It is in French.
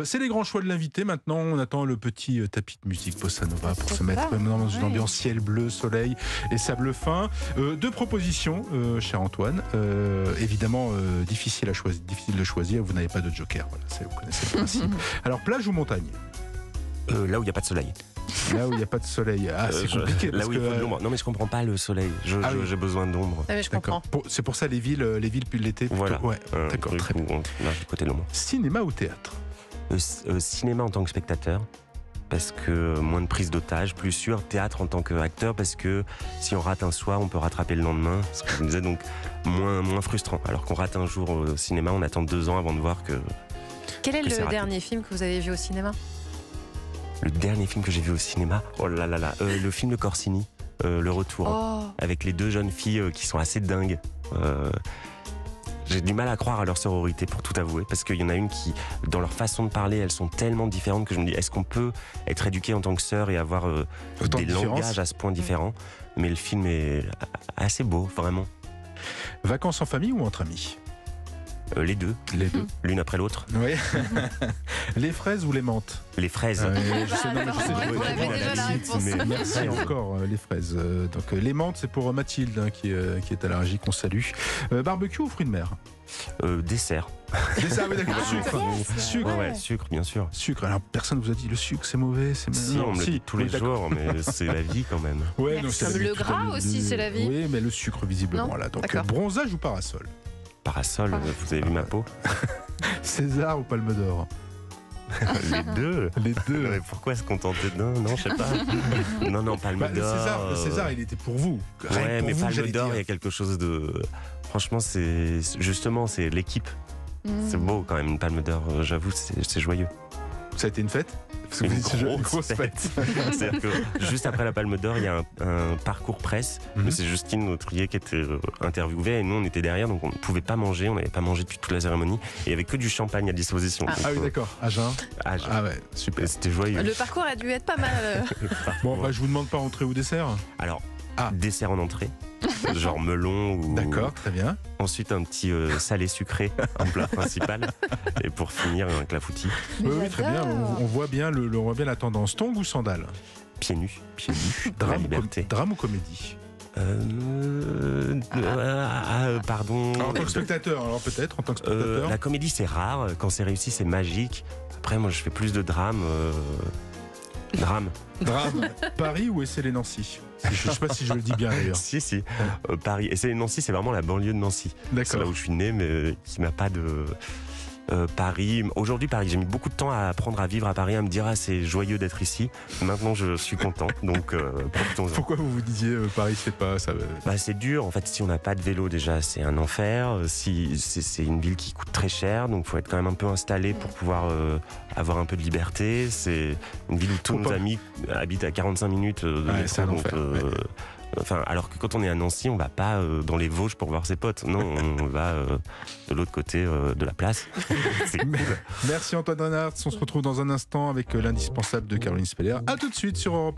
C'est les grands choix de l'invité. Maintenant, on attend le petit tapis de musique Bossa Nova pour se mettre dans une ambiance ciel bleu, soleil et sable fin. Deux propositions, cher Antoine. Évidemment, difficile de choisir. Vous n'avez pas de joker. Voilà, vous connaissez le principe. Alors, plage ou montagne? Là où il n'y a pas de soleil. Là où il n'y a pas de soleil. Ah, c'est compliqué. Là où il faut de l'ombre. Non, mais je comprends pas le soleil. J'ai besoin d'ombre. Ah, mais je comprends. C'est pour ça les villes puis l'été. Plutôt. Voilà. Ouais, d'accord, très bien. Là, du côté de l'ombre. Cinéma ou théâtre? Cinéma en tant que spectateur, parce que moins de prise d'otage, plus sûr. Théâtre en tant qu'acteur, parce que si on rate un soir, on peut rattraper le lendemain. Ce que je me disais, donc moins frustrant. Alors qu'on rate un jour au cinéma, on attend 2 ans avant de voir que. Quel est le dernier film que vous avez vu au cinéma? Le dernier film que j'ai vu au cinéma, oh là là là, le film de Corsini, Le Retour, avec les 2 jeunes filles qui sont assez dingues. J'ai du mal à croire à leur sororité, pour tout avouer, parce qu'il y en a une qui, dans leur façon de parler, elles sont tellement différentes que je me dis, est-ce qu'on peut être éduqué en tant que sœur et avoir des langages à ce point différents? Mais le film est assez beau, vraiment. Vacances en famille ou entre amis? Les deux. L'une après l'autre. Oui. Les fraises ou les menthes? Les fraises. Je sais, non, mais je sais, Vous avez déjà la réponse. mais merci encore, les fraises. Donc, les menthes, c'est pour Mathilde qui est allergique, on salue. Barbecue ou fruits de mer? Dessert. Dessert, oui, d'accord. Sucre. Ouais, sucre, bien sûr. Sucre. Alors, personne ne vous a dit le sucre, c'est mauvais, c'est Si, on me le dit tous les jours, mais c'est la vie quand même. Ouais, donc, Comme le gras aussi, c'est la vie. Oui, mais le sucre, visiblement, Non, là. Donc, d'accord. bronzage ou parasol? Parasol, vous avez vu ma peau? César ou Palme d'Or? Les deux. Les deux. Mais pourquoi se contenter d'un? Non, je sais pas. Non, Palme d'Or. Le César, il était pour vous. Ouais, mais Palme d'Or, il y a dire. quelque chose de. Franchement, c'est l'équipe. C'est beau quand même, une Palme d'Or. J'avoue, c'est joyeux. Ça a été une fête? Une grosse fête. C'est-à-dire que juste après la Palme d'Or, il y a un parcours presse. Mais c'est Justine Autrier qui était interviewée et nous on était derrière, donc on ne pouvait pas manger, on n'avait pas mangé depuis toute la cérémonie et il n'y avait que du champagne à disposition. Ah oui, d'accord. À jeun. Ah ouais, super. C'était joyeux. Le parcours a dû être pas mal. Bon, je vous demande pas entrée ou dessert. Alors, dessert en entrée, genre melon ou. D'accord, très bien. Ensuite, un petit salé sucré en plat principal. Et pour finir, un clafoutis. Oui, très bien. On voit bien la tendance. Tongs ou sandales? Pieds nus. Pieds nus. Drame ou comédie? Pardon. En tant que spectateur, alors peut-être en tant que spectateur. La comédie, c'est rare. Quand c'est réussi, c'est magique. Après, moi, je fais plus de drame. Drame. Paris ou Essey-les-Nancy? Je ne sais pas si je le dis bien d'ailleurs. Si. Paris. Essey-les-Nancy, c'est vraiment la banlieue de Nancy. D'accord. C'est là où je suis né, mais qui n'a pas de. Paris. Aujourd'hui, Paris. J'ai mis beaucoup de temps à apprendre à vivre à Paris, à me dire c'est joyeux d'être ici. Maintenant, je suis content. Donc, profitons-en. Pourquoi vous vous disiez Paris, c'est pas ça? C'est dur. En fait, si on n'a pas de vélo, déjà, c'est un enfer. Si c'est une ville qui coûte très cher, donc faut être quand même un peu installé pour pouvoir avoir un peu de liberté. C'est une ville où tous nos amis habitent à 45 minutes de métro. C'est un enfer. Alors que quand on est à Nancy, on va pas dans les Vosges pour voir ses potes. Non, on va de l'autre côté de la place. C'est cool. Merci Antoine Renard. On se retrouve dans un instant avec l'indispensable de Caroline Speller. À tout de suite sur Europe.